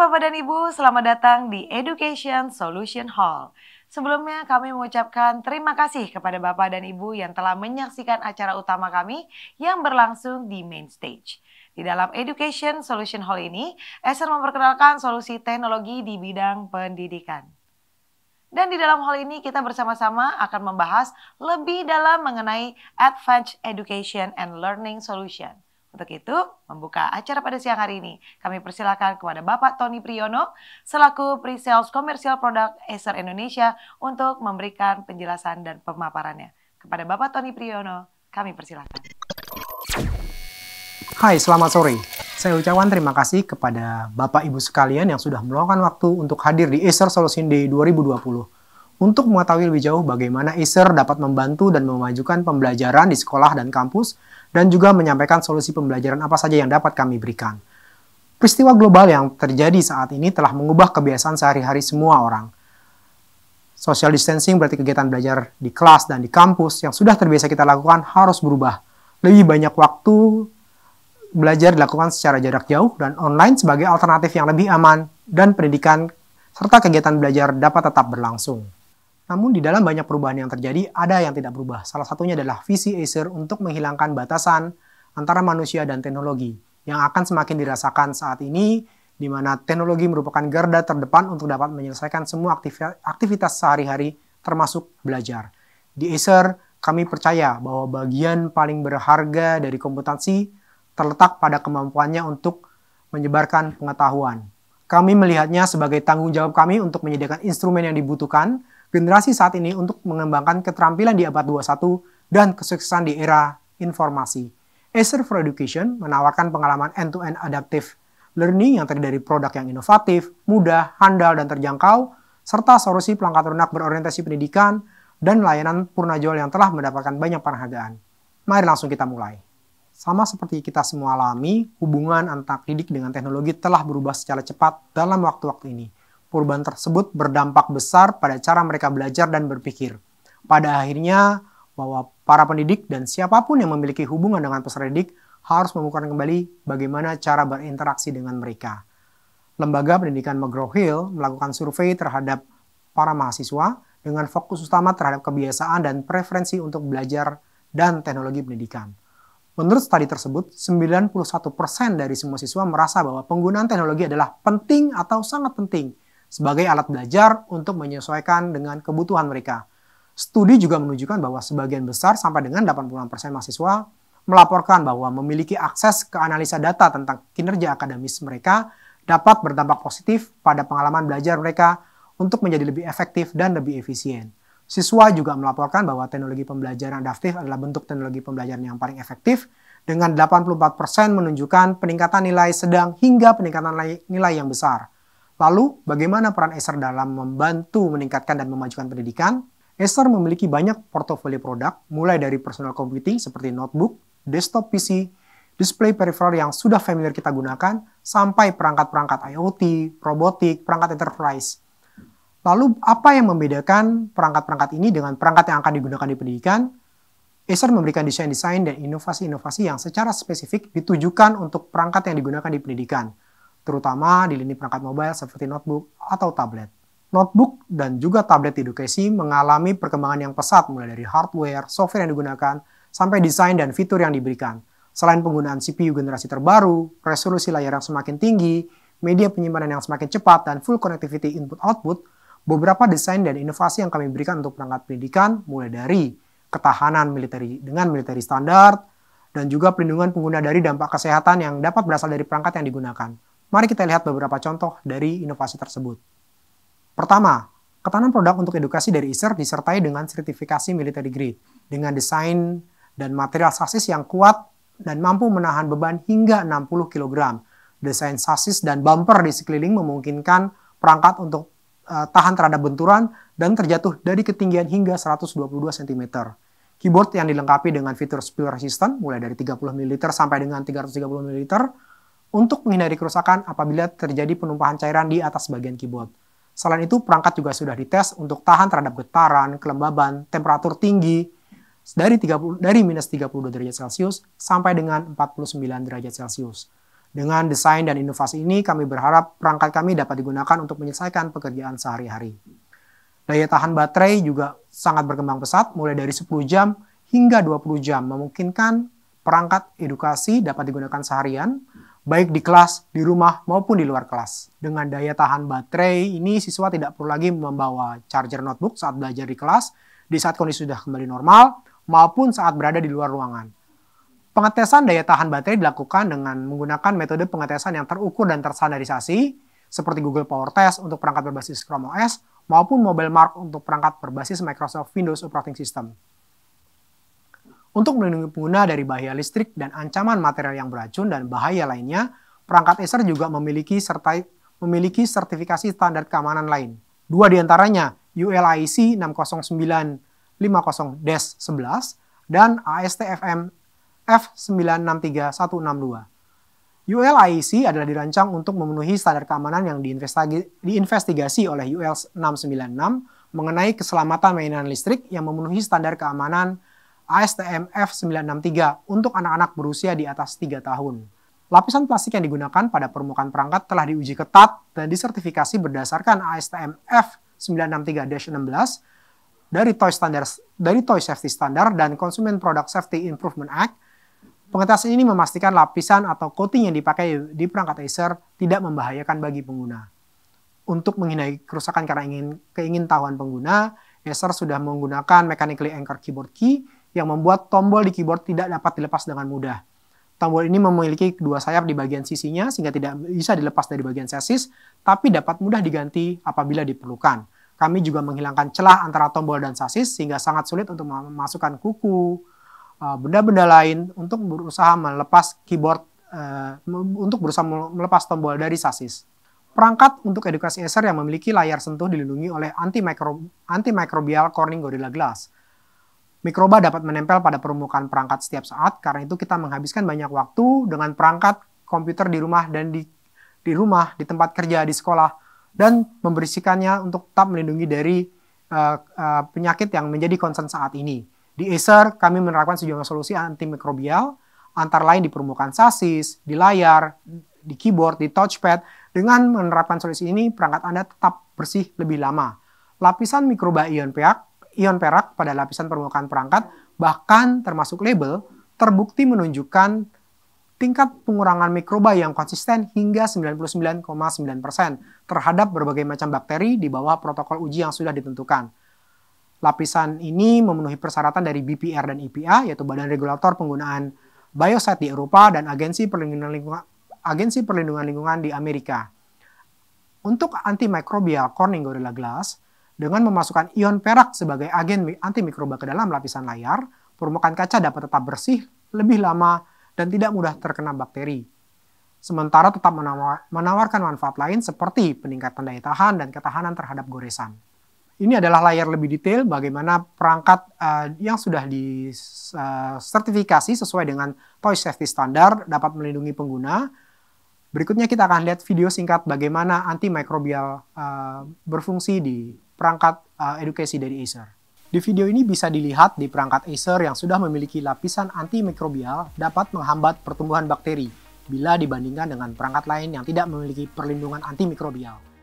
Bapak dan Ibu, selamat datang di Education Solution Hall. Sebelumnya kami mengucapkan terima kasih kepada Bapak dan Ibu yang telah menyaksikan acara utama kami yang berlangsung di main stage. Di dalam Education Solution Hall ini, Acer memperkenalkan solusi teknologi di bidang pendidikan. Dan di dalam hal ini kita bersama-sama akan membahas lebih dalam mengenai Advanced Education and Learning Solution. Untuk itu, membuka acara pada siang hari ini, kami persilakan kepada Bapak Tony Priyono selaku Pre-Sales Komersial Produk Acer Indonesia untuk memberikan penjelasan dan pemaparannya. Kepada Bapak Tony Priyono, kami persilakan. Hai, selamat sore. Saya ucapkan terima kasih kepada Bapak Ibu sekalian yang sudah meluangkan waktu untuk hadir di Acer Solution Day 2020. Untuk mengetahui lebih jauh bagaimana Acer dapat membantu dan memajukan pembelajaran di sekolah dan kampus, dan juga menyampaikan solusi pembelajaran apa saja yang dapat kami berikan. Peristiwa global yang terjadi saat ini telah mengubah kebiasaan sehari-hari semua orang. Social distancing berarti kegiatan belajar di kelas dan di kampus yang sudah terbiasa kita lakukan harus berubah. Lebih banyak waktu belajar dilakukan secara jarak jauh dan online sebagai alternatif yang lebih aman dan pendidikan serta kegiatan belajar dapat tetap berlangsung. Namun di dalam banyak perubahan yang terjadi, ada yang tidak berubah. Salah satunya adalah visi Acer untuk menghilangkan batasan antara manusia dan teknologi yang akan semakin dirasakan saat ini, di mana teknologi merupakan garda terdepan untuk dapat menyelesaikan semua aktivitas sehari-hari termasuk belajar. Di Acer, kami percaya bahwa bagian paling berharga dari komputasi terletak pada kemampuannya untuk menyebarkan pengetahuan. Kami melihatnya sebagai tanggung jawab kami untuk menyediakan instrumen yang dibutuhkan generasi saat ini untuk mengembangkan keterampilan di abad 21 dan kesuksesan di era informasi. Acer for Education menawarkan pengalaman end-to-end adaptive learning yang terdiri dari produk yang inovatif, mudah, handal, dan terjangkau, serta solusi perangkat lunak berorientasi pendidikan dan layanan purnajual yang telah mendapatkan banyak penghargaan. Mari langsung kita mulai. Sama seperti kita semua alami, hubungan antara didik dengan teknologi telah berubah secara cepat dalam waktu-waktu ini. Perubahan tersebut berdampak besar pada cara mereka belajar dan berpikir. Pada akhirnya, bahwa para pendidik dan siapapun yang memiliki hubungan dengan peserta didik harus mengukurkan kembali bagaimana cara berinteraksi dengan mereka. Lembaga pendidikan McGraw-Hill melakukan survei terhadap para mahasiswa dengan fokus utama terhadap kebiasaan dan preferensi untuk belajar dan teknologi pendidikan. Menurut studi tersebut, 91% dari semua siswa merasa bahwa penggunaan teknologi adalah penting atau sangat penting sebagai alat belajar untuk menyesuaikan dengan kebutuhan mereka. Studi juga menunjukkan bahwa sebagian besar sampai dengan 86% mahasiswa melaporkan bahwa memiliki akses ke analisa data tentang kinerja akademis mereka dapat berdampak positif pada pengalaman belajar mereka untuk menjadi lebih efektif dan lebih efisien. Siswa juga melaporkan bahwa teknologi pembelajaran adaptif adalah bentuk teknologi pembelajaran yang paling efektif, dengan 84% menunjukkan peningkatan nilai sedang hingga peningkatan nilai yang besar. Lalu, bagaimana peran Acer dalam membantu meningkatkan dan memajukan pendidikan? Acer memiliki banyak portofolio produk, mulai dari personal computing seperti notebook, desktop PC, display peripheral yang sudah familiar kita gunakan, sampai perangkat-perangkat IoT, robotik, perangkat enterprise. Lalu, apa yang membedakan perangkat-perangkat ini dengan perangkat yang akan digunakan di pendidikan? Acer memberikan desain-desain dan inovasi-inovasi yang secara spesifik ditujukan untuk perangkat yang digunakan di pendidikan, terutama di lini perangkat mobile seperti notebook atau tablet. Notebook dan juga tablet edukasi mengalami perkembangan yang pesat mulai dari hardware, software yang digunakan, sampai desain dan fitur yang diberikan. Selain penggunaan CPU generasi terbaru, resolusi layar yang semakin tinggi, media penyimpanan yang semakin cepat, dan full connectivity input-output, beberapa desain dan inovasi yang kami berikan untuk perangkat pendidikan mulai dari ketahanan dengan military standar, dan juga pelindungan pengguna dari dampak kesehatan yang dapat berasal dari perangkat yang digunakan. Mari kita lihat beberapa contoh dari inovasi tersebut. Pertama, ketahanan produk untuk edukasi dari Acer disertai dengan sertifikasi military grade, dengan desain dan material sasis yang kuat dan mampu menahan beban hingga 60 kg. Desain sasis dan bumper di sekeliling memungkinkan perangkat untuk tahan terhadap benturan dan terjatuh dari ketinggian hingga 122 cm. Keyboard yang dilengkapi dengan fitur spill resistant mulai dari 30 ml sampai dengan 330 ml untuk menghindari kerusakan apabila terjadi penumpahan cairan di atas bagian keyboard. Selain itu, perangkat juga sudah dites untuk tahan terhadap getaran, kelembaban, temperatur tinggi dari minus 32 derajat Celcius sampai dengan 49 derajat Celcius. Dengan desain dan inovasi ini, kami berharap perangkat kami dapat digunakan untuk menyelesaikan pekerjaan sehari-hari. Daya tahan baterai juga sangat berkembang pesat, mulai dari 10 jam hingga 20 jam, memungkinkan perangkat edukasi dapat digunakan seharian, baik di kelas, di rumah, maupun di luar kelas. Dengan daya tahan baterai ini, siswa tidak perlu lagi membawa charger notebook saat belajar di kelas, di saat kondisi sudah kembali normal, maupun saat berada di luar ruangan. Pengetesan daya tahan baterai dilakukan dengan menggunakan metode pengetesan yang terukur dan terstandarisasi, seperti Google Power Test untuk perangkat berbasis Chrome OS, maupun Mobile Mark untuk perangkat berbasis Microsoft Windows Operating System. Untuk melindungi pengguna dari bahaya listrik dan ancaman material yang beracun dan bahaya lainnya, perangkat Acer juga memiliki sertifikasi standar keamanan lain. Dua di antaranya ULIC 60950-11 dan ASTM F963162. ULIC adalah dirancang untuk memenuhi standar keamanan yang diinvestigasi oleh UL 696 mengenai keselamatan mainan listrik yang memenuhi standar keamanan ASTM F963 untuk anak-anak berusia di atas 3 tahun. Lapisan plastik yang digunakan pada permukaan perangkat telah diuji ketat dan disertifikasi berdasarkan ASTM F963-16 dari Toy Safety Standard dan Consumer Product Safety Improvement Act. Pengetesan ini memastikan lapisan atau coating yang dipakai di perangkat Acer tidak membahayakan bagi pengguna. Untuk menghindari kerusakan karena keingintahuan pengguna, Acer sudah menggunakan mechanically anchored keyboard key yang membuat tombol di keyboard tidak dapat dilepas dengan mudah. Tombol ini memiliki kedua sayap di bagian sisinya sehingga tidak bisa dilepas dari bagian chassis, tapi dapat mudah diganti apabila diperlukan. Kami juga menghilangkan celah antara tombol dan chassis sehingga sangat sulit untuk memasukkan kuku, benda-benda lain untuk berusaha melepas melepas tombol dari chassis. Perangkat untuk edukasi Acer yang memiliki layar sentuh dilindungi oleh antimicrobial Corning Gorilla Glass. Mikroba dapat menempel pada permukaan perangkat setiap saat, karena itu kita menghabiskan banyak waktu dengan perangkat komputer di rumah dan di tempat kerja, di sekolah, dan membersihkannya untuk tetap melindungi dari penyakit yang menjadi concern saat ini. Di Acer, kami menerapkan sejumlah solusi antimikrobial, antara lain di permukaan chassis, di layar, di keyboard, di touchpad. Dengan menerapkan solusi ini, perangkat Anda tetap bersih lebih lama. Lapisan mikroba ion perak pada lapisan permukaan perangkat, bahkan termasuk label, terbukti menunjukkan tingkat pengurangan mikroba yang konsisten hingga 99,9% terhadap berbagai macam bakteri di bawah protokol uji yang sudah ditentukan. Lapisan ini memenuhi persyaratan dari BPR dan EPA, yaitu Badan Regulator Penggunaan Bioside di Eropa dan Agensi Perlindungan Lingkungan di Amerika. Untuk antimikrobial Corning Gorilla Glass, dengan memasukkan ion perak sebagai agen antimikroba ke dalam lapisan layar, permukaan kaca dapat tetap bersih lebih lama dan tidak mudah terkena bakteri. Sementara tetap menawarkan manfaat lain seperti peningkatan daya tahan dan ketahanan terhadap goresan. Ini adalah layar lebih detail bagaimana perangkat yang sudah disertifikasi sesuai dengan Toy Safety Standard dapat melindungi pengguna. Berikutnya kita akan lihat video singkat bagaimana antimikrobial berfungsi di perangkat edukasi dari Acer. Di video ini bisa dilihat di perangkat Acer yang sudah memiliki lapisan antimikrobial dapat menghambat pertumbuhan bakteri bila dibandingkan dengan perangkat lain yang tidak memiliki perlindungan antimikrobial.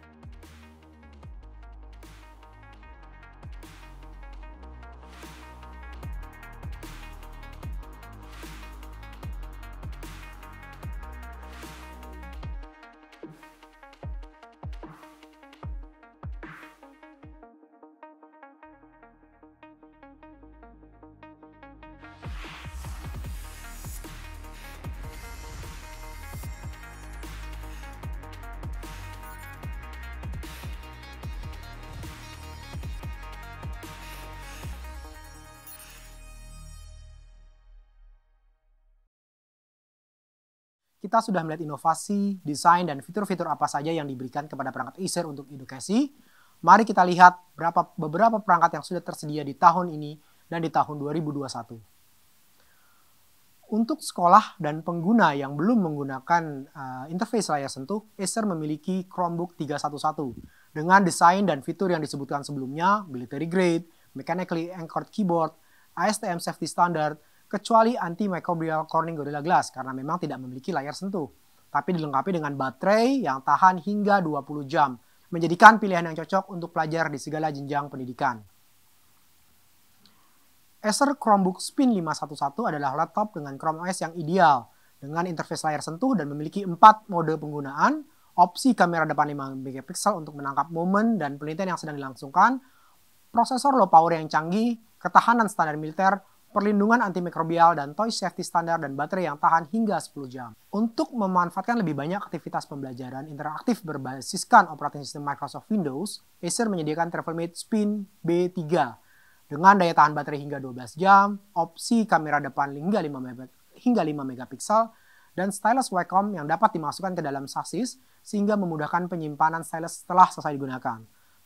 Kita sudah melihat inovasi, desain, dan fitur-fitur apa saja yang diberikan kepada perangkat Acer untuk edukasi. Mari kita lihat beberapa perangkat yang sudah tersedia di tahun ini dan di tahun 2021. Untuk sekolah dan pengguna yang belum menggunakan interface layar sentuh, Acer memiliki Chromebook 311 dengan desain dan fitur yang disebutkan sebelumnya, military grade, mechanically anchored keyboard, ASTM Safety Standard, kecuali antimicrobial Corning Gorilla Glass karena memang tidak memiliki layar sentuh. tapi dilengkapi dengan baterai yang tahan hingga 20 jam, menjadikan pilihan yang cocok untuk pelajar di segala jenjang pendidikan. Acer Chromebook Spin 511 adalah laptop dengan Chrome OS yang ideal, dengan interface layar sentuh dan memiliki 4 mode penggunaan, opsi kamera depan 5 megapiksel untuk menangkap momen dan penelitian yang sedang dilangsungkan, prosesor low power yang canggih, ketahanan standar militer, perlindungan antimikrobial, dan toy safety standar, dan baterai yang tahan hingga 10 jam. Untuk memanfaatkan lebih banyak aktivitas pembelajaran interaktif berbasiskan operating system Microsoft Windows, Acer menyediakan TravelMate Spin B3 dengan daya tahan baterai hingga 12 jam, opsi kamera depan hingga 5 megapiksel, dan stylus Wacom yang dapat dimasukkan ke dalam sasis sehingga memudahkan penyimpanan stylus setelah selesai digunakan.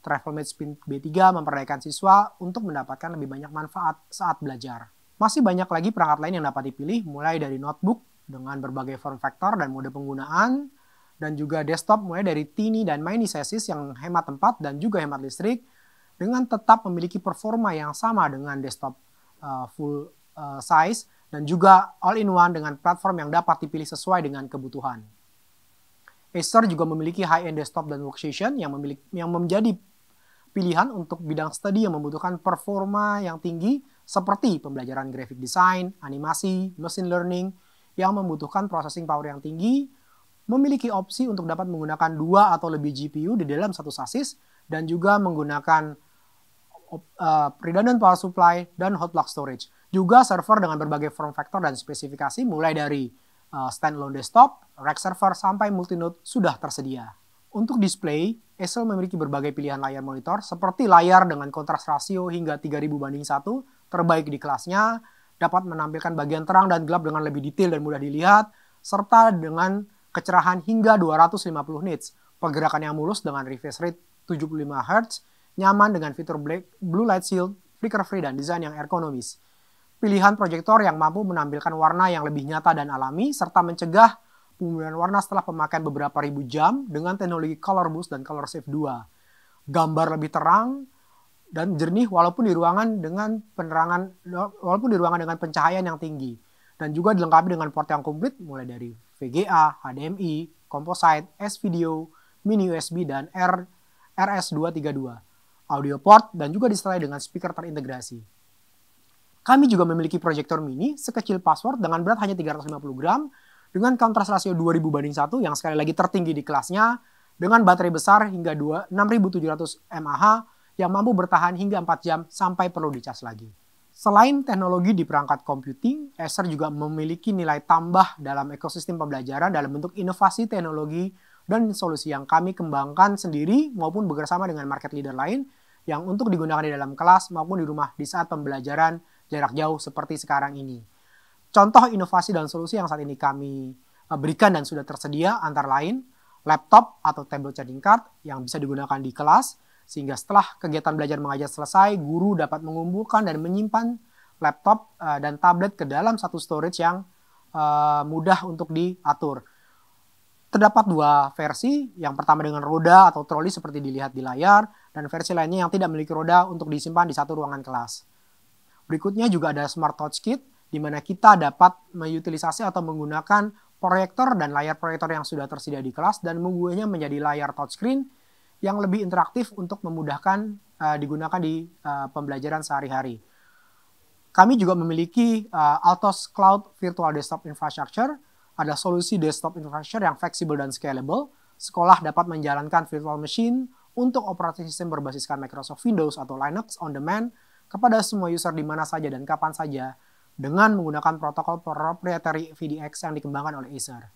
TravelMate Spin B3 memperdayakan siswa untuk mendapatkan lebih banyak manfaat saat belajar. Masih banyak lagi perangkat lain yang dapat dipilih, mulai dari notebook dengan berbagai form factor dan mode penggunaan, dan juga desktop mulai dari teeny dan mini sizes yang hemat tempat dan juga hemat listrik, dengan tetap memiliki performa yang sama dengan desktop full size, dan juga all-in-one dengan platform yang dapat dipilih sesuai dengan kebutuhan. Acer juga memiliki high-end desktop dan workstation yang menjadi pilihan untuk bidang studi yang membutuhkan performa yang tinggi seperti pembelajaran graphic design, animasi, machine learning yang membutuhkan processing power yang tinggi, memiliki opsi untuk dapat menggunakan 2 atau lebih GPU di dalam satu sasis, dan juga menggunakan redundant power supply dan hot block storage. Juga server dengan berbagai form factor dan spesifikasi mulai dari standalone desktop, rack server, sampai multinode sudah tersedia. Untuk display, Acer memiliki berbagai pilihan layar monitor seperti layar dengan kontras rasio hingga 3000:1 terbaik di kelasnya, dapat menampilkan bagian terang dan gelap dengan lebih detail dan mudah dilihat, serta dengan kecerahan hingga 250 nits, pergerakan yang mulus dengan refresh rate 75 Hz, nyaman dengan fitur blue light shield, flicker free, dan desain yang ergonomis. Pilihan proyektor yang mampu menampilkan warna yang lebih nyata dan alami, serta mencegah pembunuhan warna setelah pemakaian beberapa ribu jam dengan teknologi Color Boost dan Color Save 2. Gambar lebih terang dan jernih walaupun di ruangan dengan pencahayaan yang tinggi. Dan juga dilengkapi dengan port yang komplit mulai dari VGA, HDMI, Composite, S-Video, Mini USB, dan RS232. Audio port, dan juga disertai dengan speaker terintegrasi. Kami juga memiliki proyektor mini sekecil password dengan berat hanya 350 gram dengan kontras rasio 2000:1 yang sekali lagi tertinggi di kelasnya, dengan baterai besar hingga 6700 mAh yang mampu bertahan hingga 4 jam sampai perlu dicas lagi. Selain teknologi di perangkat computing, Acer juga memiliki nilai tambah dalam ekosistem pembelajaran dalam bentuk inovasi teknologi dan solusi yang kami kembangkan sendiri maupun bekerjasama dengan market leader lain yang untuk digunakan di dalam kelas maupun di rumah di saat pembelajaran jarak jauh seperti sekarang ini. Contoh inovasi dan solusi yang saat ini kami berikan dan sudah tersedia antara lain laptop atau tablet charging card yang bisa digunakan di kelas, sehingga setelah kegiatan belajar mengajar selesai, guru dapat mengumpulkan dan menyimpan laptop dan tablet ke dalam satu storage yang mudah untuk diatur. Terdapat 2 versi, yang pertama dengan roda atau troli seperti dilihat di layar, dan versi lainnya yang tidak memiliki roda untuk disimpan di satu ruangan kelas. Berikutnya juga ada Smart Touch Kit, di mana kita dapat mengutilisasi atau menggunakan proyektor dan layar proyektor yang sudah tersedia di kelas dan mengubahnya menjadi layar touchscreen yang lebih interaktif untuk memudahkan digunakan di pembelajaran sehari-hari. Kami juga memiliki Altos Cloud Virtual Desktop Infrastructure, ada solusi desktop infrastructure yang fleksibel dan scalable. Sekolah dapat menjalankan virtual machine untuk operating system berbasiskan Microsoft Windows atau Linux on demand kepada semua user di mana saja dan kapan saja dengan menggunakan protokol proprietary VDX yang dikembangkan oleh Acer.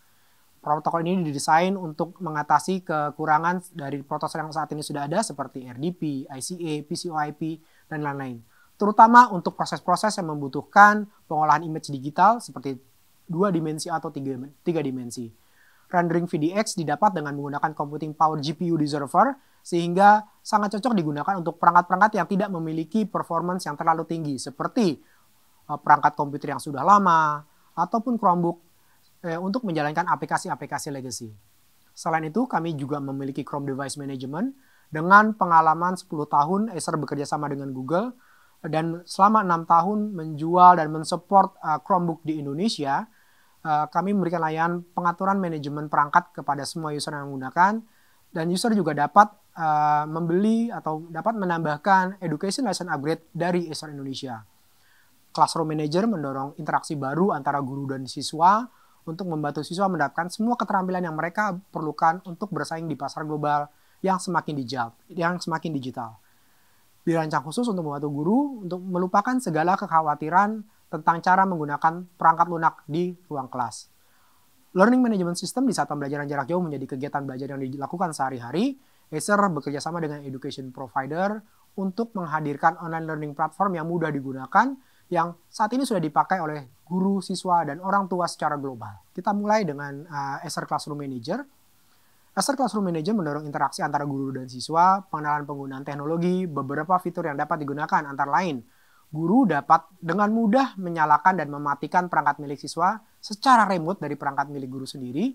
Protokol ini didesain untuk mengatasi kekurangan dari protokol yang saat ini sudah ada seperti RDP, ICA, PCOIP, dan lain-lain. Terutama untuk proses-proses yang membutuhkan pengolahan image digital seperti 2 dimensi atau 3 dimensi. Rendering VDX didapat dengan menggunakan computing power GPU di server, sehingga sangat cocok digunakan untuk perangkat-perangkat yang tidak memiliki performance yang terlalu tinggi, seperti perangkat komputer yang sudah lama, ataupun Chromebook untuk menjalankan aplikasi-aplikasi legacy. Selain itu, kami juga memiliki Chrome Device Management. Dengan pengalaman 10 tahun, Acer bekerja sama dengan Google, dan selama 6 tahun menjual dan mensupport Chromebook di Indonesia, kami memberikan layanan pengaturan manajemen perangkat kepada semua user yang menggunakan, dan user juga dapat membeli atau dapat menambahkan education license upgrade dari Acer Indonesia. Classroom Manager mendorong interaksi baru antara guru dan siswa untuk membantu siswa mendapatkan semua keterampilan yang mereka perlukan untuk bersaing di pasar global yang semakin digital. Dirancang khusus untuk membantu guru untuk melupakan segala kekhawatiran tentang cara menggunakan perangkat lunak di ruang kelas. Learning Management System di saat pembelajaran jarak jauh menjadi kegiatan belajar yang dilakukan sehari-hari. Acer bekerja sama dengan education provider untuk menghadirkan online learning platform yang mudah digunakan, yang saat ini sudah dipakai oleh guru, siswa, dan orang tua secara global. Kita mulai dengan Acer Classroom Manager. Acer Classroom Manager mendorong interaksi antara guru dan siswa, pengenalan penggunaan teknologi, beberapa fitur yang dapat digunakan antara lain. Guru dapat dengan mudah menyalakan dan mematikan perangkat milik siswa secara remote dari perangkat milik guru sendiri,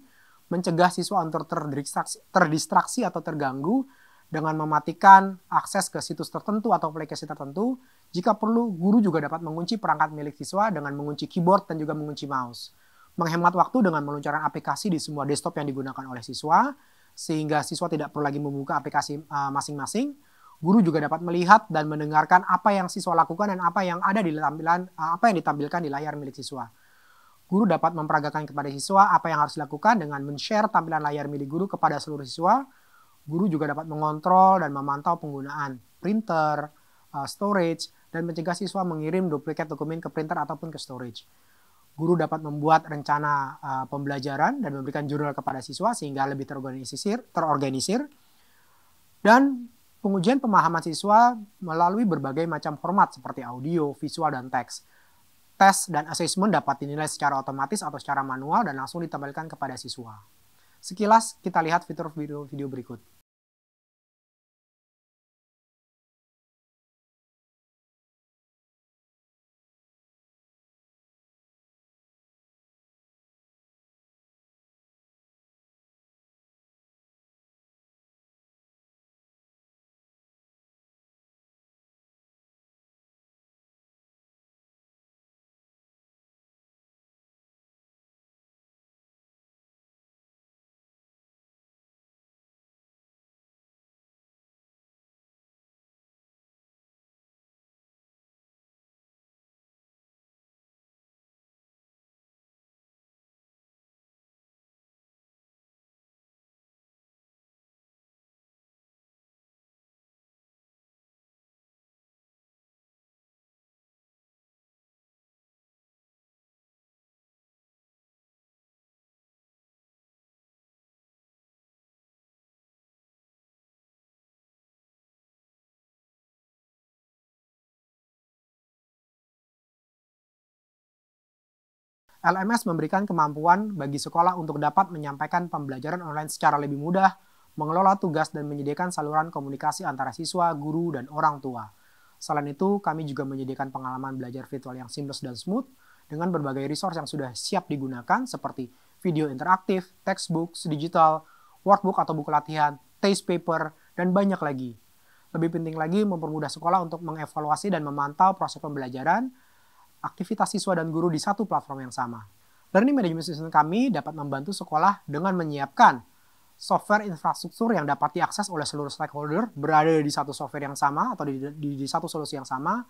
mencegah siswa untuk terdistraksi atau terganggu dengan mematikan akses ke situs tertentu atau aplikasi tertentu. Jika perlu, guru juga dapat mengunci perangkat milik siswa dengan mengunci keyboard dan juga mengunci mouse. Menghemat waktu dengan meluncurkan aplikasi di semua desktop yang digunakan oleh siswa, sehingga siswa tidak perlu lagi membuka aplikasi masing-masing. Guru juga dapat melihat dan mendengarkan apa yang siswa lakukan dan apa yang ditampilkan di layar milik siswa. Guru dapat memperagakan kepada siswa apa yang harus dilakukan dengan men-share tampilan layar milik guru kepada seluruh siswa. Guru juga dapat mengontrol dan memantau penggunaan printer, storage, dan mencegah siswa mengirim duplikat dokumen ke printer ataupun ke storage. Guru dapat membuat rencana pembelajaran dan memberikan jurnal kepada siswa sehingga lebih terorganisir. Dan pengujian pemahaman siswa melalui berbagai macam format seperti audio, visual, dan teks. Tes dan assessment dapat dinilai secara otomatis atau secara manual dan langsung ditampilkan kepada siswa. Sekilas kita lihat fitur video berikut. LMS memberikan kemampuan bagi sekolah untuk dapat menyampaikan pembelajaran online secara lebih mudah, mengelola tugas, dan menyediakan saluran komunikasi antara siswa, guru, dan orang tua. Selain itu, kami juga menyediakan pengalaman belajar virtual yang seamless dan smooth, dengan berbagai resource yang sudah siap digunakan, seperti video interaktif, textbooks, digital, workbook atau buku latihan, test paper, dan banyak lagi. Lebih penting lagi, mempermudah sekolah untuk mengevaluasi dan memantau proses pembelajaran, aktivitas siswa dan guru di satu platform yang sama. Learning Management System kami dapat membantu sekolah dengan menyiapkan software infrastruktur yang dapat diakses oleh seluruh stakeholder berada di satu software yang sama atau di satu solusi yang sama.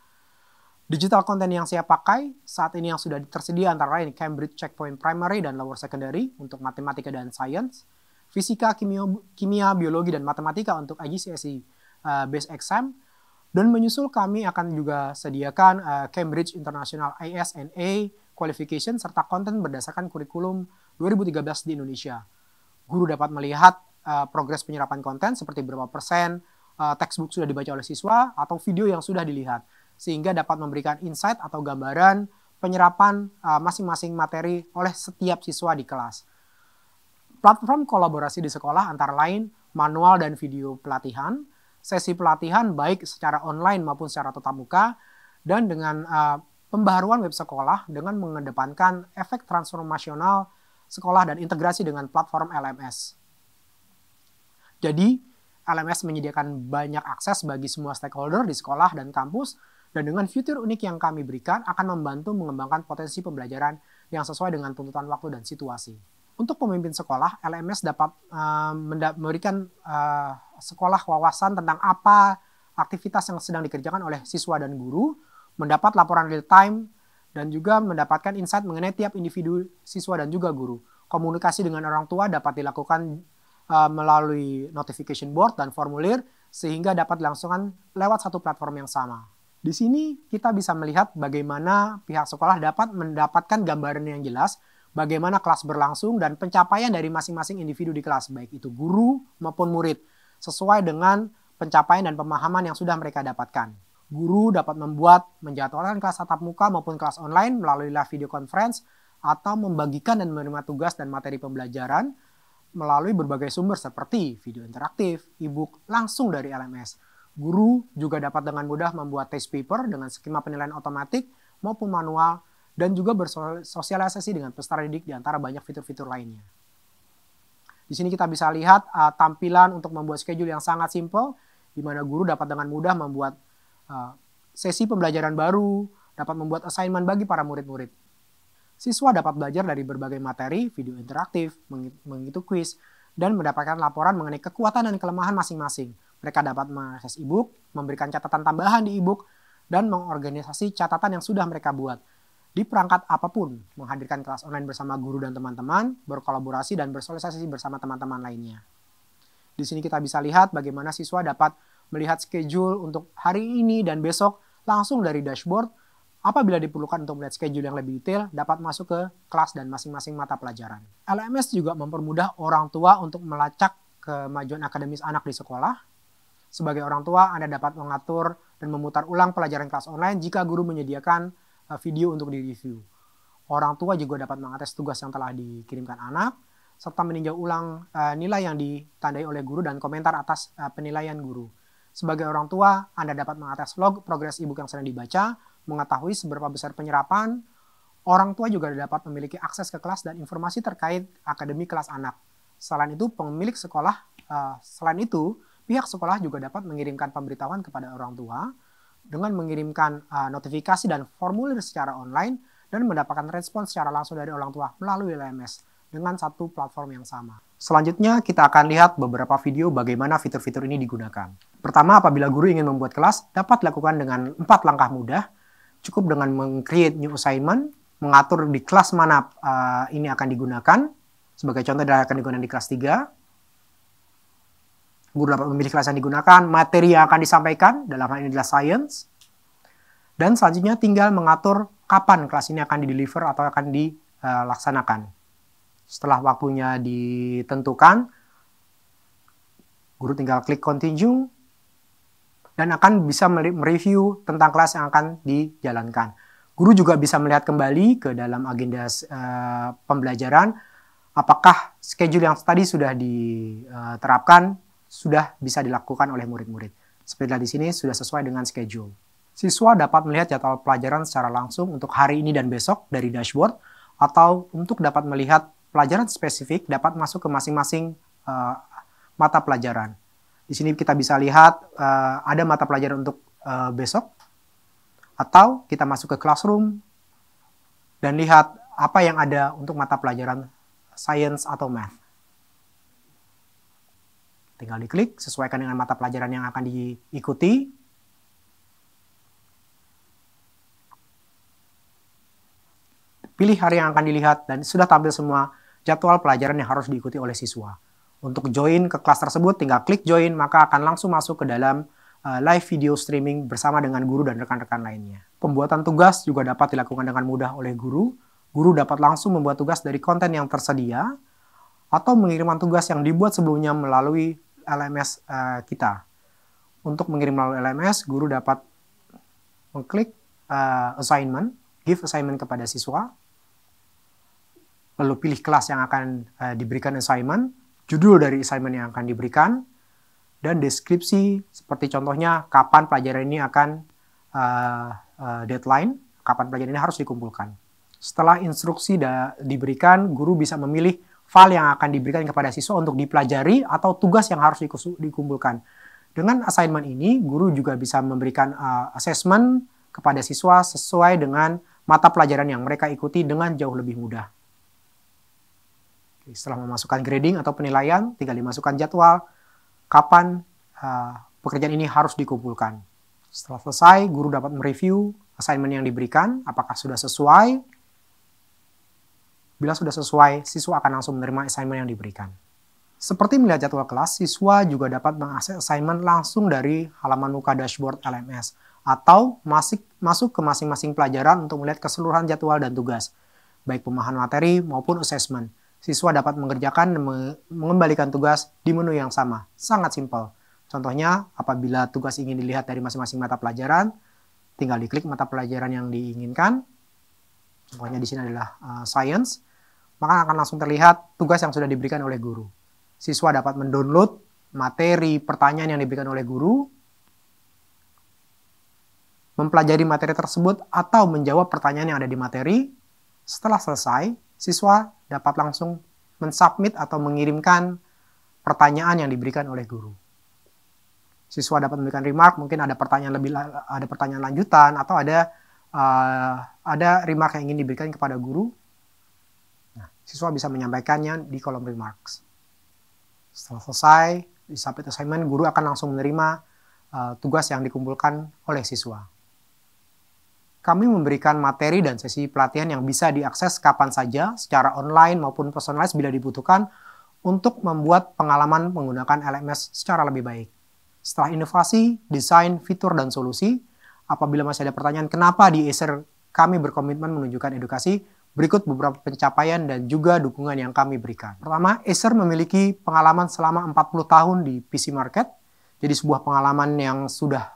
Digital konten yang saya pakai saat ini yang sudah tersedia antara lain Cambridge Checkpoint Primary dan Lower Secondary untuk matematika dan science, fisika, kimia, biologi, dan matematika untuk IGCSE Base Exam. Dan menyusul kami akan juga sediakan Cambridge International ISNA Qualification serta konten berdasarkan kurikulum 2013 di Indonesia. Guru dapat melihat progres penyerapan konten seperti berapa persen textbook sudah dibaca oleh siswa atau video yang sudah dilihat, sehingga dapat memberikan insight atau gambaran penyerapan masing-masing materi oleh setiap siswa di kelas. Platform kolaborasi di sekolah antara lain manual dan video pelatihan, sesi pelatihan baik secara online maupun secara tatap muka, dan dengan pembaharuan web sekolah dengan mengedepankan efek transformasional sekolah dan integrasi dengan platform LMS. Jadi, LMS menyediakan banyak akses bagi semua stakeholder di sekolah dan kampus, dan dengan fitur unik yang kami berikan akan membantu mengembangkan potensi pembelajaran yang sesuai dengan tuntutan waktu dan situasi. Untuk pemimpin sekolah, LMS dapat memberikan sekolah wawasan tentang apa aktivitas yang sedang dikerjakan oleh siswa dan guru, mendapat laporan real time, dan juga mendapatkan insight mengenai tiap individu siswa dan juga guru. Komunikasi dengan orang tua dapat dilakukan melalui notification board dan formulir, sehingga dapat dilangsungkan lewat satu platform yang sama. Di sini kita bisa melihat bagaimana pihak sekolah dapat mendapatkan gambaran yang jelas bagaimana kelas berlangsung dan pencapaian dari masing-masing individu di kelas, baik itu guru maupun murid, sesuai dengan pencapaian dan pemahaman yang sudah mereka dapatkan. Guru dapat menjadwalkan kelas tatap muka maupun kelas online melalui live video conference atau membagikan dan menerima tugas dan materi pembelajaran melalui berbagai sumber seperti video interaktif, e-book langsung dari LMS. Guru juga dapat dengan mudah membuat test paper dengan skema penilaian otomatis maupun manual dan juga bersosialisasi dengan peserta didik di antara banyak fitur-fitur lainnya. Di sini kita bisa lihat tampilan untuk membuat schedule yang sangat simpel, di mana guru dapat dengan mudah membuat sesi pembelajaran baru, dapat membuat assignment bagi para murid-murid. Siswa dapat belajar dari berbagai materi, video interaktif, mengikuti quiz, dan mendapatkan laporan mengenai kekuatan dan kelemahan masing-masing. Mereka dapat mengakses e-book, memberikan catatan tambahan di e-book, dan mengorganisasi catatan yang sudah mereka buat. Di perangkat apapun, menghadirkan kelas online bersama guru dan teman-teman, berkolaborasi dan bersosialisasi bersama teman-teman lainnya. Di sini kita bisa lihat bagaimana siswa dapat melihat schedule untuk hari ini dan besok langsung dari dashboard. Apabila diperlukan untuk melihat schedule yang lebih detail, dapat masuk ke kelas dan masing-masing mata pelajaran. LMS juga mempermudah orang tua untuk melacak kemajuan akademis anak di sekolah. Sebagai orang tua, Anda dapat mengatur dan memutar ulang pelajaran kelas online jika guru menyediakan video untuk direview. Orang tua juga dapat mengakses tugas yang telah dikirimkan anak, serta meninjau ulang nilai yang ditandai oleh guru dan komentar atas penilaian guru. Sebagai orang tua, Anda dapat mengakses log progres e-book yang sedang dibaca, mengetahui seberapa besar penyerapan. Orang tua juga dapat memiliki akses ke kelas dan informasi terkait akademi kelas anak. Selain itu, pihak sekolah juga dapat mengirimkan pemberitahuan kepada orang tua dengan mengirimkan notifikasi dan formulir secara online dan mendapatkan respons secara langsung dari orang tua melalui LMS dengan satu platform yang sama. Selanjutnya kita akan lihat beberapa video bagaimana fitur-fitur ini digunakan. Pertama, apabila guru ingin membuat kelas, dapat dilakukan dengan 4 langkah mudah. Cukup dengan meng-create new assignment, mengatur di kelas mana ini akan digunakan. Sebagai contoh, akan digunakan di kelas 3. Guru dapat memilih kelas yang digunakan, materi yang akan disampaikan, dalam hal ini adalah science. Dan selanjutnya tinggal mengatur kapan kelas ini akan di-deliver atau akan dilaksanakan. Setelah waktunya ditentukan, guru tinggal klik continue, dan akan bisa mereview tentang kelas yang akan dijalankan. Guru juga bisa melihat kembali ke dalam agenda pembelajaran, apakah schedule yang tadi sudah diterapkan, sudah bisa dilakukan oleh murid-murid. Seperti di sini sudah sesuai dengan schedule. Siswa dapat melihat jadwal pelajaran secara langsung untuk hari ini dan besok dari dashboard, atau untuk dapat melihat pelajaran spesifik dapat masuk ke masing-masing mata pelajaran. Di sini kita bisa lihat ada mata pelajaran untuk besok, atau kita masuk ke classroom dan lihat apa yang ada untuk mata pelajaran science atau math. Tinggal diklik, sesuaikan dengan mata pelajaran yang akan diikuti. Pilih hari yang akan dilihat dan sudah tampil semua jadwal pelajaran yang harus diikuti oleh siswa. Untuk join ke kelas tersebut, tinggal klik join, maka akan langsung masuk ke dalam live video streaming bersama dengan guru dan rekan-rekan lainnya. Pembuatan tugas juga dapat dilakukan dengan mudah oleh guru. Guru dapat langsung membuat tugas dari konten yang tersedia, atau mengirimkan tugas yang dibuat sebelumnya melalui LMS kita. Untuk mengirim melalui LMS, guru dapat mengklik assignment, give assignment kepada siswa, lalu pilih kelas yang akan diberikan assignment, judul dari assignment yang akan diberikan, dan deskripsi seperti contohnya kapan pelajaran ini akan deadline, kapan pelajaran ini harus dikumpulkan. Setelah instruksi diberikan, guru bisa memilih file yang akan diberikan kepada siswa untuk dipelajari atau tugas yang harus dikumpulkan. Dengan assignment ini, guru juga bisa memberikan assessment kepada siswa sesuai dengan mata pelajaran yang mereka ikuti dengan jauh lebih mudah. Setelah memasukkan grading atau penilaian, tinggal dimasukkan jadwal kapan pekerjaan ini harus dikumpulkan. Setelah selesai, guru dapat mereview assignment yang diberikan, apakah sudah sesuai. Bila sudah sesuai, siswa akan langsung menerima assignment yang diberikan. Seperti melihat jadwal kelas, siswa juga dapat mengakses assignment langsung dari halaman muka dashboard LMS atau masuk ke masing-masing pelajaran untuk melihat keseluruhan jadwal dan tugas, baik pemahaman materi maupun assessment. Siswa dapat mengerjakan dan mengembalikan tugas di menu yang sama. Sangat simpel. Contohnya, apabila tugas ingin dilihat dari masing-masing mata pelajaran, tinggal diklik mata pelajaran yang diinginkan. Contohnya di sini adalah Science. Maka akan langsung terlihat tugas yang sudah diberikan oleh guru. Siswa dapat mendownload materi pertanyaan yang diberikan oleh guru, mempelajari materi tersebut, atau menjawab pertanyaan yang ada di materi. Setelah selesai, siswa dapat langsung mensubmit atau mengirimkan pertanyaan yang diberikan oleh guru. Siswa dapat memberikan remark, mungkin ada pertanyaan lanjutan atau ada remark yang ingin diberikan kepada guru. Nah, siswa bisa menyampaikannya di kolom remarks. Setelah selesai, di submit assignment, guru akan langsung menerima tugas yang dikumpulkan oleh siswa. Kami memberikan materi dan sesi pelatihan yang bisa diakses kapan saja, secara online maupun personalized bila dibutuhkan, untuk membuat pengalaman menggunakan LMS secara lebih baik. Setelah inovasi, desain, fitur, dan solusi, apabila masih ada pertanyaan kenapa di Acer kami berkomitmen menunjukkan edukasi, berikut beberapa pencapaian dan juga dukungan yang kami berikan. Pertama, Acer memiliki pengalaman selama 40 tahun di PC market, jadi sebuah pengalaman yang sudah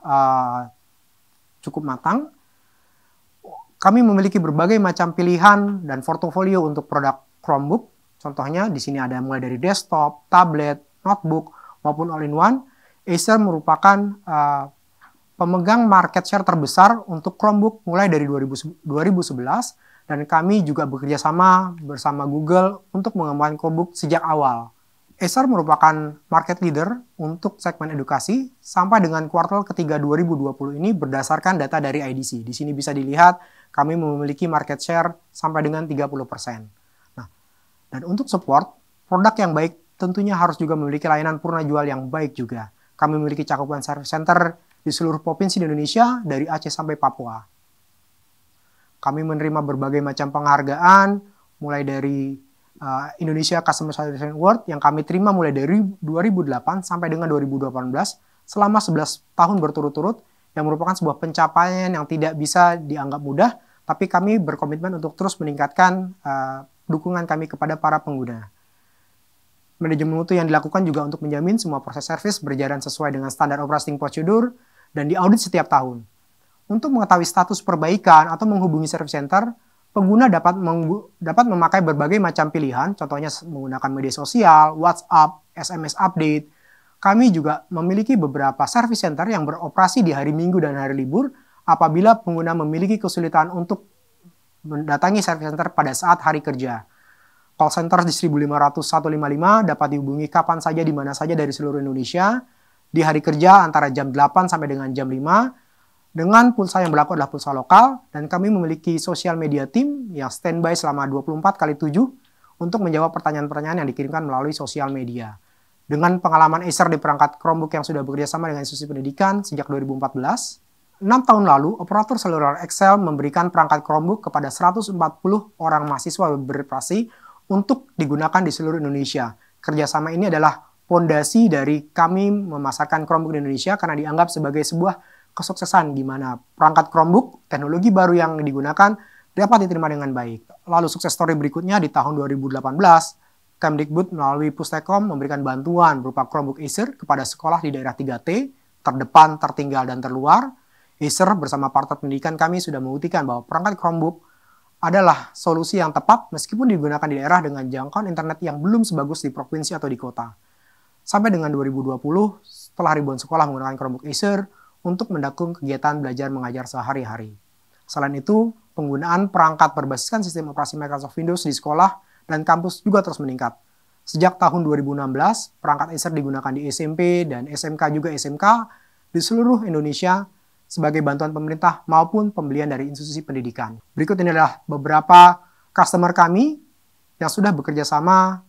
cukup matang. Kami memiliki berbagai macam pilihan dan portofolio untuk produk Chromebook. Contohnya di sini ada mulai dari desktop, tablet, notebook, maupun all-in-one. Acer merupakan pemegang market share terbesar untuk Chromebook mulai dari 2011, dan kami juga bekerja sama bersama Google untuk mengembangkan Chromebook sejak awal. Acer merupakan market leader untuk segmen edukasi sampai dengan kuartal ketiga 2020 ini berdasarkan data dari IDC. Di sini bisa dilihat kami memiliki market share sampai dengan 30%. Nah, dan untuk support, produk yang baik tentunya harus juga memiliki layanan purna jual yang baik juga. Kami memiliki cakupan service center di seluruh provinsi di Indonesia dari Aceh sampai Papua. Kami menerima berbagai macam penghargaan, mulai dari Indonesia Customer Satisfaction Award yang kami terima mulai dari 2008 sampai dengan 2018 selama 11 tahun berturut-turut, yang merupakan sebuah pencapaian yang tidak bisa dianggap mudah, tapi kami berkomitmen untuk terus meningkatkan dukungan kami kepada para pengguna. Manajemen mutu yang dilakukan juga untuk menjamin semua proses servis berjalan sesuai dengan standar operating procedure dan diaudit setiap tahun. Untuk mengetahui status perbaikan atau menghubungi service center, pengguna dapat memakai berbagai macam pilihan, contohnya menggunakan media sosial, WhatsApp, SMS update. Kami juga memiliki beberapa service center yang beroperasi di hari Minggu dan hari libur apabila pengguna memiliki kesulitan untuk mendatangi service center pada saat hari kerja. Call center di 1500 155 dapat dihubungi kapan saja di mana saja dari seluruh Indonesia di hari kerja antara jam 8 sampai dengan jam 5. Dengan pulsa yang berlaku adalah pulsa lokal, dan kami memiliki social media team yang standby selama 24/7 untuk menjawab pertanyaan-pertanyaan yang dikirimkan melalui sosial media. Dengan pengalaman Acer di perangkat Chromebook yang sudah bekerja sama dengan institusi pendidikan sejak 2014, 6 tahun lalu, operator seluler Excel memberikan perangkat Chromebook kepada 140 orang mahasiswa beroperasi untuk digunakan di seluruh Indonesia. Kerjasama ini adalah fondasi dari kami memasarkan Chromebook di Indonesia karena dianggap sebagai sebuah kesuksesan di mana perangkat Chromebook, teknologi baru yang digunakan, dapat diterima dengan baik. Lalu sukses story berikutnya di tahun 2018, Kemdikbud melalui Pustekom memberikan bantuan berupa Chromebook Acer kepada sekolah di daerah 3T, terdepan, tertinggal, dan terluar. Acer bersama partner pendidikan kami sudah membuktikan bahwa perangkat Chromebook adalah solusi yang tepat meskipun digunakan di daerah dengan jangkauan internet yang belum sebagus di provinsi atau di kota. Sampai dengan 2020, setelah ribuan sekolah menggunakan Chromebook Acer untuk mendukung kegiatan belajar mengajar sehari-hari. Selain itu, penggunaan perangkat berbasiskan sistem operasi Microsoft Windows di sekolah dan kampus juga terus meningkat. Sejak tahun 2016, perangkat Acer digunakan di SMP dan SMK juga SMK di seluruh Indonesia sebagai bantuan pemerintah maupun pembelian dari institusi pendidikan. Berikut ini adalah beberapa customer kami yang sudah bekerja sama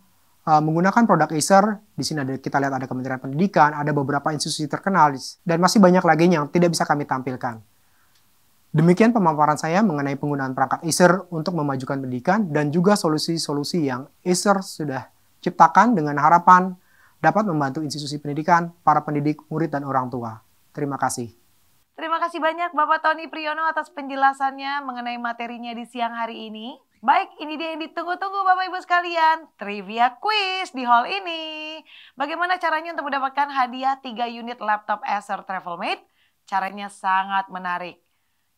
menggunakan produk Acer. Di sini kita lihat ada Kementerian Pendidikan, ada beberapa institusi terkenal, dan masih banyak lagi yang tidak bisa kami tampilkan. Demikian pemaparan saya mengenai penggunaan perangkat Acer untuk memajukan pendidikan dan juga solusi-solusi yang Acer sudah ciptakan dengan harapan dapat membantu institusi pendidikan, para pendidik, murid, dan orang tua. Terima kasih. Terima kasih banyak Bapak Tony Priyono atas penjelasannya mengenai materinya di siang hari ini. Baik, ini dia yang ditunggu-tunggu Bapak Ibu sekalian, trivia quiz di hall ini. Bagaimana caranya untuk mendapatkan hadiah 3 unit laptop Acer Travelmate? Caranya sangat menarik,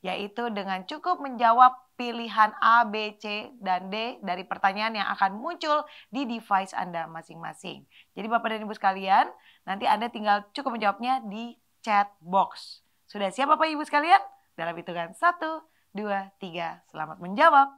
yaitu dengan cukup menjawab pilihan A, B, C, dan D dari pertanyaan yang akan muncul di device Anda masing-masing. Jadi Bapak dan Ibu sekalian, nanti Anda tinggal cukup menjawabnya di chat box. Sudah siap Bapak Ibu sekalian? Dalam hitungan 1, 2, 3, selamat menjawab.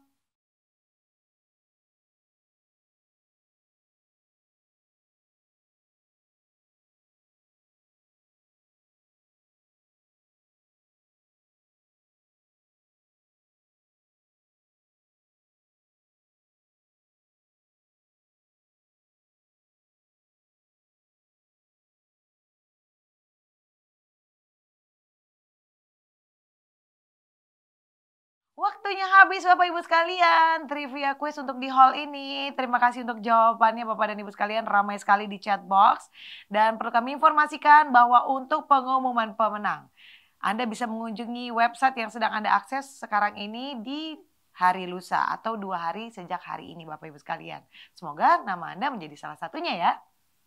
Waktunya habis Bapak Ibu sekalian, trivia quiz untuk di hall ini. Terima kasih untuk jawabannya Bapak dan Ibu sekalian, ramai sekali di chat box. Dan perlu kami informasikan bahwa untuk pengumuman pemenang, Anda bisa mengunjungi website yang sedang Anda akses sekarang ini di hari lusa atau 2 hari sejak hari ini Bapak Ibu sekalian. Semoga nama Anda menjadi salah satunya ya.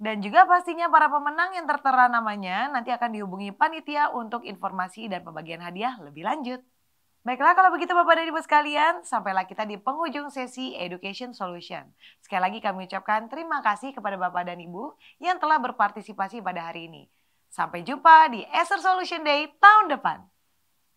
Dan juga pastinya para pemenang yang tertera namanya nanti akan dihubungi panitia untuk informasi dan pembagian hadiah lebih lanjut. Baiklah kalau begitu Bapak dan Ibu sekalian, sampailah kita di penghujung sesi Education Solution. Sekali lagi kami ucapkan terima kasih kepada Bapak dan Ibu yang telah berpartisipasi pada hari ini. Sampai jumpa di Acer Solution Day tahun depan.